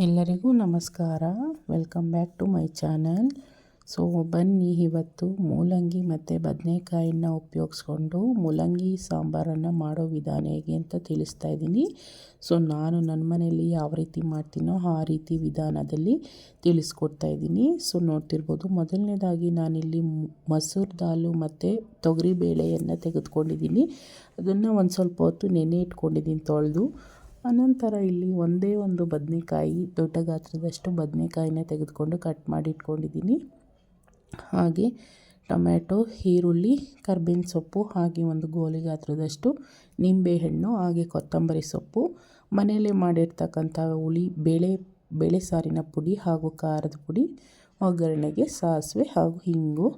ಎಲ್ಲರಿಗೂ ನಮಸ್ಕಾರ. Welcome back to my channel. So ಬನ್ನಿ, ಇವತ್ತು ಮೂಲಂಗಿ ಮತ್ತು ಬದನೆಕಾಯಿನ ಉಪಯೋಗಿಸ್ಕೊಂಡು ಮೂಲಂಗಿ ಸಾಂಬಾರನ್ನು ಮಾಡೋ ವಿಧಾನ ಹೇಗೆ ಅಂತ ತಿಳಿಸ್ತಾ ಇದ್ದೀನಿ. ಸೊ ನಾನು ನನ್ನ ಮನೆಯಲ್ಲಿ ಯಾವ ರೀತಿ ಮಾಡ್ತೀನೋ ಆ ರೀತಿ ವಿಧಾನದಲ್ಲಿ ತಿಳಿಸ್ಕೊಡ್ತಾ ಇದ್ದೀನಿ. ಸೊ ನೋಡ್ತಿರ್ಬೋದು, ಮೊದಲನೇದಾಗಿ ನಾನಿಲ್ಲಿ ಮಸೂರ್ ದಾಲು ಮತ್ತು ತೊಗರಿಬೇಳೆಯನ್ನು ತೆಗೆದುಕೊಂಡಿದ್ದೀನಿ. ಅದನ್ನು ಒಂದು ಸ್ವಲ್ಪ ಹೊತ್ತು ನೆನೆ ಇಟ್ಕೊಂಡಿದ್ದೀನಿ ತೊಳೆದು. ಅನಂತರ ಇಲ್ಲಿ ಒಂದೇ ಒಂದು ಬದನೆಕಾಯಿ, ದೊಡ್ಡ ಗಾತ್ರದಷ್ಟು ಬದನೆಕಾಯಿನ ತೆಗೆದುಕೊಂಡು ಕಟ್ ಮಾಡಿ ಇಟ್ಕೊಂಡಿದ್ದೀನಿ. ಹಾಗೆ ಟೊಮ್ಯಾಟೊ, ಈರುಳ್ಳಿ, ಕರ್ಬೇವಿನ ಸೊಪ್ಪು, ಹಾಗೆ ಒಂದು ಗೋಲಿ ಗಾತ್ರದಷ್ಟು ನಿಂಬೆಹಣ್ಣು, ಹಾಗೆ ಕೊತ್ತಂಬರಿ ಸೊಪ್ಪು, ಮನೆಯಲ್ಲೇ ಮಾಡಿರ್ತಕ್ಕಂಥ ಬೇಳೆ ಸಾರಿನ ಪುಡಿ ಹಾಗೂ ಖಾರದ ಪುಡಿ, ಒಗ್ಗರಣೆಗೆ ಸಾಸಿವೆ ಹಾಗೂ ಹಿಂಗು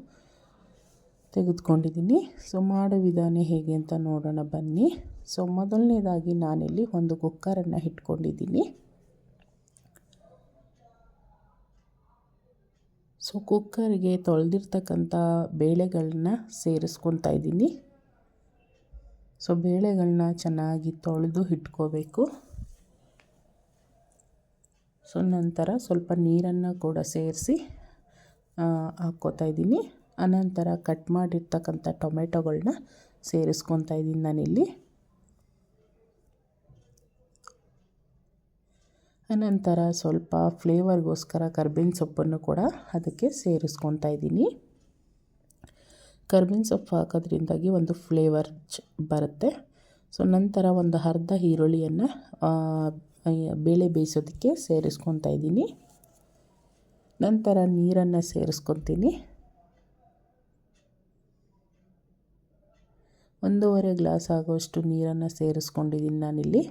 ತೆಗೆದುಕೊಂಡಿದ್ದೀನಿ. ಸೊ ಮಾಡೋ ವಿಧಾನ ಹೇಗೆ ಅಂತ ನೋಡೋಣ ಬನ್ನಿ. ಸೊ ಮೊದಲನೇದಾಗಿ ನಾನಿಲ್ಲಿ ಒಂದು ಕುಕ್ಕರನ್ನು ಇಟ್ಕೊಂಡಿದ್ದೀನಿ. ಸೊ ಕುಕ್ಕರ್ಗೆ ತೊಳೆದಿರ್ತಕ್ಕಂಥ ಬೇಳೆಗಳನ್ನ ಸೇರಿಸ್ಕೊತಾ ಇದ್ದೀನಿ. ಸೊ ಬೇಳೆಗಳನ್ನ ಚೆನ್ನಾಗಿ ತೊಳೆದು ಇಟ್ಕೋಬೇಕು. ಸೊ ನಂತರ ಸ್ವಲ್ಪ ನೀರನ್ನು ಕೂಡ ಸೇರಿಸಿ ಹಾಕ್ಕೋತಾ ಇದ್ದೀನಿ. ಅನಂತರ ಕಟ್ ಮಾಡಿರ್ತಕ್ಕಂಥ ಟೊಮೆಟೊಗಳನ್ನ ಸೇರಿಸ್ಕೊತಾ ಇದ್ದೀನಿ ನಾನಿಲ್ಲಿ. ಅನಂತರ ಸ್ವಲ್ಪ ಫ್ಲೇವರ್ಗೋಸ್ಕರ ಕರ್ಬೇವಿನ ಸೊಪ್ಪನ್ನು ಕೂಡ ಅದಕ್ಕೆ ಸೇರಿಸ್ಕೊತಾ ಇದ್ದೀನಿ. ಕರ್ಬೇವಿನ ಸೊಪ್ಪು ಹಾಕೋದ್ರಿಂದಾಗಿ ಒಂದು ಫ್ಲೇವರ್ ಬರುತ್ತೆ. ಸೊ ನಂತರ ಒಂದು ಅರ್ಧ ಈರುಳ್ಳಿಯನ್ನು ಬೇಳೆ ಬೇಯಿಸೋದಕ್ಕೆ ಸೇರಿಸ್ಕೊತಾ ಇದ್ದೀನಿ. ನಂತರ ನೀರನ್ನು ಸೇರಿಸ್ಕೊತೀನಿ. 1.5 ಗ್ಲಾಸ್ ಆಗುವಷ್ಟು ನೀರನ್ನು ಸೇರಿಸ್ಕೊಂಡಿದ್ದೀನಿ ನಾನಿಲ್ಲಿ.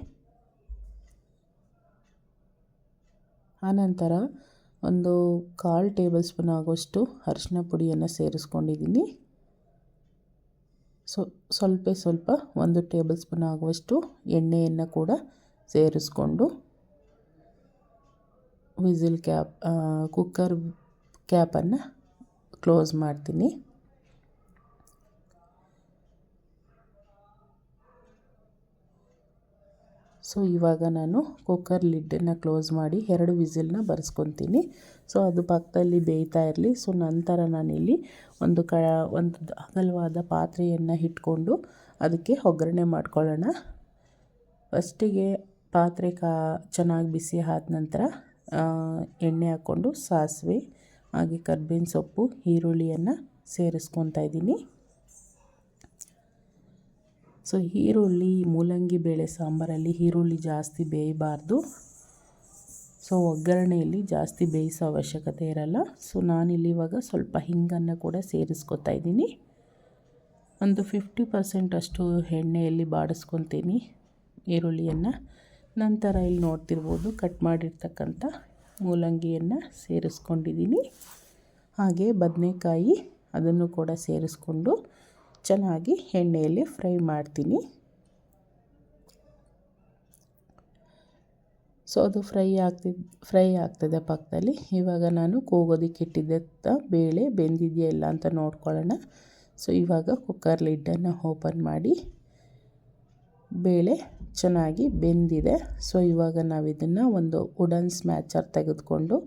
ಆನಂತರ ಒಂದು 1/4 ಟೇಬಲ್ ಸ್ಪೂನ್ ಆಗುವಷ್ಟು ಅರಿಶಿನ ಪುಡಿಯನ್ನು ಸೇರಿಸ್ಕೊಂಡಿದ್ದೀನಿ. ಸ್ವಲ್ಪ 1 ಟೇಬಲ್ ಸ್ಪೂನ್ ಆಗುವಷ್ಟು ಎಣ್ಣೆಯನ್ನು ಕೂಡ ಸೇರಿಸ್ಕೊಂಡು ಕುಕ್ಕರ್ ಕ್ಯಾಪನ್ನು ಕ್ಲೋಸ್ ಮಾಡ್ತೀನಿ. ಸೊ ಇವಾಗ ನಾನು ಕುಕ್ಕರ್ ಲಿಡ್ಡನ್ನು ಕ್ಲೋಸ್ ಮಾಡಿ 2 ವಿಸಿಲ್ನ ಬರೆಸ್ಕೊತೀನಿ. ಸೊ ಅದು ಪಕ್ಕದಲ್ಲಿ ಬೇಯ್ತಾ ಇರಲಿ. ಸೊ ನಂತರ ನಾನಿಲ್ಲಿ ಒಂದು ಅಗಲವಾದ ಪಾತ್ರೆಯನ್ನು ಇಟ್ಕೊಂಡು ಅದಕ್ಕೆ ಒಗ್ಗರಣೆ ಮಾಡ್ಕೊಳ್ಳೋಣ. ಫಸ್ಟಿಗೆ ಪಾತ್ರೆ ಚೆನ್ನಾಗಿ ಬಿಸಿ ಆದ ನಂತರ ಎಣ್ಣೆ ಹಾಕ್ಕೊಂಡು ಸಾಸಿವೆ, ಹಾಗೆ ಕರ್ಬೇವಿನ ಸೊಪ್ಪು, ಈರುಳ್ಳಿಯನ್ನು ಸೇರಿಸ್ಕೊತಾ ಇದ್ದೀನಿ. ಸೊ ಈರುಳ್ಳಿ, ಮೂಲಂಗಿ ಬೇಳೆ ಸಾಂಬಾರಲ್ಲಿ ಈರುಳ್ಳಿ ಜಾಸ್ತಿ ಬೇಯಬಾರ್ದು. ಸೊ ಒಗ್ಗರಣೆಯಲ್ಲಿ ಜಾಸ್ತಿ ಬೇಯಿಸೋ ಅವಶ್ಯಕತೆ ಇರಲ್ಲ. ಸೊ ನಾನಿಲ್ಲಿ ಇವಾಗ ಸ್ವಲ್ಪ ಹಿಂಗನ್ನು ಕೂಡ ಸೇರಿಸ್ಕೊತಾ ಇದ್ದೀನಿ. ಒಂದು 50% ಅಷ್ಟು ಎಣ್ಣೆಯಲ್ಲಿ ಬಾಡಿಸ್ಕೊತೀನಿ ಈರುಳ್ಳಿಯನ್ನು. ನಂತರ ಇಲ್ಲಿ ನೋಡ್ತಿರ್ಬೋದು, ಕಟ್ ಮಾಡಿರ್ತಕ್ಕಂಥ ಮೂಲಂಗಿಯನ್ನು ಸೇರಿಸ್ಕೊಂಡಿದ್ದೀನಿ. ಹಾಗೆ ಬದನೆಕಾಯಿ ಅದನ್ನು ಕೂಡ ಸೇರಿಸ್ಕೊಂಡು ಚೆನ್ನಾಗಿ ಎಣ್ಣೆಯಲ್ಲಿ ಫ್ರೈ ಮಾಡ್ತೀನಿ. ಸೊ ಅದು ಫ್ರೈ ಆಗ್ತದೆ ಪಕ್ಕದಲ್ಲಿ. ಇವಾಗ ನಾನು ಕೂಗೋದಕ್ಕೆ ಇಟ್ಟಿದ್ದ ಬೇಳೆ ಬೆಂದಿದೆಯಾ ಇಲ್ಲ ಅಂತ ನೋಡ್ಕೊಳ್ಳೋಣ. ಸೊ ಇವಾಗ ಕುಕ್ಕರ್ ಲಿಡ್ಡನ್ನು ಓಪನ್ ಮಾಡಿ ಬೇಳೆ ಚೆನ್ನಾಗಿ ಬೆಂದಿದೆ. ಸೊ ಇವಾಗ ನಾವು ಇದನ್ನು ಒಂದು ವುಡನ್ ಸ್ಮ್ಯಾಚರ್ ತೆಗೆದುಕೊಂಡು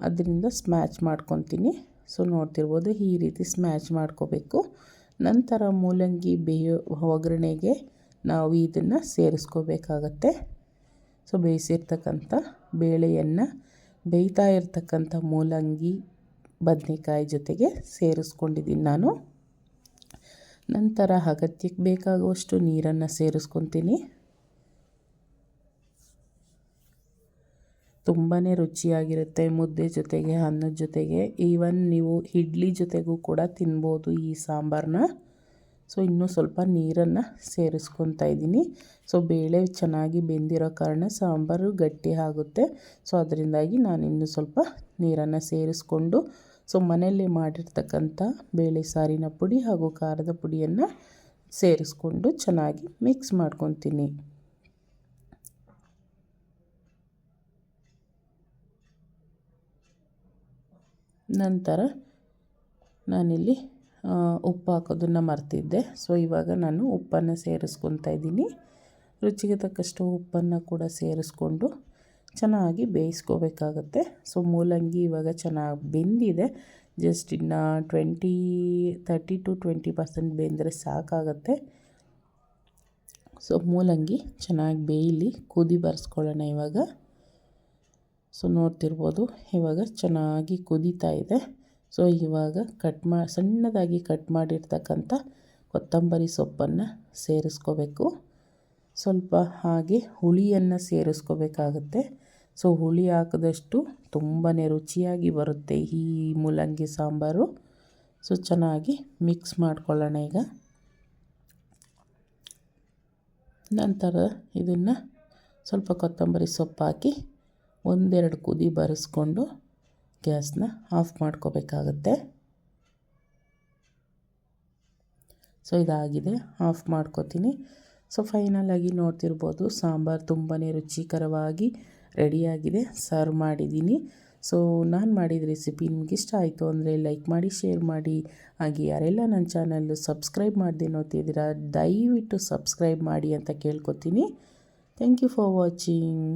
ಅದರಿಂದ ಸ್ಮ್ಯಾಚ್ ಮಾಡ್ಕೊತೀನಿ. ಸೊ ನೋಡ್ತಿರ್ಬೋದು, ಈ ರೀತಿ ಸ್ಮ್ಯಾಚ್ ಮಾಡ್ಕೋಬೇಕು. ನಂತರ ಮೂಲಂಗಿ ಒಗ್ಗರಣೆಗೆ ನಾವು ಇದನ್ನು ಸೇರಿಸ್ಕೋಬೇಕಾಗತ್ತೆ. ಸೊ ಬೇಯಿಸಿರ್ತಕ್ಕಂಥ ಬೇಳೆಯನ್ನು ಬೇಯ್ತಾ ಇರ್ತಕ್ಕಂಥ ಮೂಲಂಗಿ ಬದನೆಕಾಯಿ ಜೊತೆಗೆ ಸೇರಿಸ್ಕೊಂಡಿದ್ದೀನಿ ನಾನು. ನಂತರ ಅಗತ್ಯಕ್ಕೆ ಬೇಕಾಗುವಷ್ಟು ನೀರನ್ನು ಸೇರಿಸ್ಕೊತೀನಿ. ತುಂಬಾ ರುಚಿಯಾಗಿರುತ್ತೆ ಮುದ್ದೆ ಜೊತೆಗೆ, ಅನ್ನದ ಜೊತೆಗೆ, ಈವನ್ ನೀವು ಇಡ್ಲಿ ಜೊತೆಗೂ ಕೂಡ ತಿನ್ಬೋದು ಈ ಸಾಂಬಾರನ್ನ. ಸೊ ಇನ್ನೂ ಸ್ವಲ್ಪ ನೀರನ್ನು ಸೇರಿಸ್ಕೊತಾ ಇದ್ದೀನಿ. ಸೊ ಬೇಳೆ ಚೆನ್ನಾಗಿ ಬೆಂದಿರೋ ಕಾರಣ ಸಾಂಬಾರು ಗಟ್ಟಿ ಆಗುತ್ತೆ. ಸೊ ಅದರಿಂದಾಗಿ ನಾನು ಇನ್ನೂ ಸ್ವಲ್ಪ ನೀರನ್ನು ಸೇರಿಸ್ಕೊಂಡು ಸೊ ಮನೆಯಲ್ಲೇ ಮಾಡಿರ್ತಕ್ಕಂಥ ಬೇಳೆ ಸಾರಿನ ಪುಡಿ ಹಾಗೂ ಖಾರದ ಪುಡಿಯನ್ನು ಸೇರಿಸ್ಕೊಂಡು ಚೆನ್ನಾಗಿ ಮಿಕ್ಸ್ ಮಾಡ್ಕೊತೀನಿ. ನಂತರ ನಾನಿಲ್ಲಿ ಉಪ್ಪು ಹಾಕೋದನ್ನು ಮರ್ತಿದ್ದೆ. ಸೊ ಇವಾಗ ನಾನು ಉಪ್ಪನ್ನು ಸೇರಿಸ್ಕೊತಾ ಇದ್ದೀನಿ. ರುಚಿಗೆ ತಕ್ಕಷ್ಟು ಉಪ್ಪನ್ನು ಕೂಡ ಸೇರಿಸ್ಕೊಂಡು ಚೆನ್ನಾಗಿ ಬೇಯಿಸ್ಕೋಬೇಕಾಗತ್ತೆ. ಸೊ ಮೂಲಂಗಿ ಇವಾಗ ಚೆನ್ನಾಗಿ ಬೆಂದಿದೆ. ಜಸ್ಟ್ ಇನ್ನು 30-20% ಬೆಂದರೆ ಸಾಕಾಗತ್ತೆ. ಸೊ ಮೂಲಂಗಿ ಚೆನ್ನಾಗಿ ಬೇಯಲಿ, ಕುದಿ ಬರಿಸ್ಕೊಳ್ಳೋಣ ಇವಾಗ. ಸೊ ನೋಡ್ತಿರ್ಬೋದು ಇವಾಗ ಚೆನ್ನಾಗಿ ಕುದೀತಾ ಇದೆ. ಸೊ ಇವಾಗ ಸಣ್ಣದಾಗಿ ಕಟ್ ಮಾಡಿರ್ತಕ್ಕಂಥ ಕೊತ್ತಂಬರಿ ಸೊಪ್ಪನ್ನು ಸೇರಿಸ್ಕೋಬೇಕು. ಸ್ವಲ್ಪ ಹಾಗೆ ಹುಳಿಯನ್ನು ಸೇರಿಸ್ಕೋಬೇಕಾಗತ್ತೆ. ಸೊ ಹುಳಿ ಹಾಕಿದಷ್ಟು ತುಂಬಾ ರುಚಿಯಾಗಿ ಬರುತ್ತೆ ಈ ಮೂಲಂಗಿ ಸಾಂಬಾರು. ಸೊ ಚೆನ್ನಾಗಿ ಮಿಕ್ಸ್ ಮಾಡ್ಕೊಳ್ಳೋಣ ಈಗ. ನಂತರ ಇದನ್ನು ಸ್ವಲ್ಪ ಕೊತ್ತಂಬರಿ ಸೊಪ್ಪು ಹಾಕಿ ಒಂದೆರಡು ಕುದಿ ಬರಿಸ್ಕೊಂಡು ಗ್ಯಾಸ್ನ ಆಫ್ ಮಾಡ್ಕೋಬೇಕಾಗತ್ತೆ. ಸೊ ಇದಾಗಿದೆ, ಆಫ್ ಮಾಡ್ಕೋತೀನಿ. ಸೊ ಫೈನಲಾಗಿ ನೋಡ್ತಿರ್ಬೋದು ಸಾಂಬಾರು ತುಂಬಾ ರುಚಿಕರವಾಗಿ ರೆಡಿಯಾಗಿದೆ. ಸರ್ವ್ ಮಾಡಿದ್ದೀನಿ. ಸೊ ನಾನು ಮಾಡಿದ ರೆಸಿಪಿ ನಿಮ್ಗೆ ಇಷ್ಟ ಆಯಿತು ಅಂದರೆ ಲೈಕ್ ಮಾಡಿ, ಶೇರ್ ಮಾಡಿ. ಹಾಗೆ ಯಾರೆಲ್ಲ ನನ್ನ ಚಾನಲ್ಲು ಸಬ್ಸ್ಕ್ರೈಬ್ ಮಾಡದೆ ನೋಡ್ತಿದ್ದೀರಾ ದಯವಿಟ್ಟು ಸಬ್ಸ್ಕ್ರೈಬ್ ಮಾಡಿ ಅಂತ ಕೇಳ್ಕೊತೀನಿ. Thank you for watching.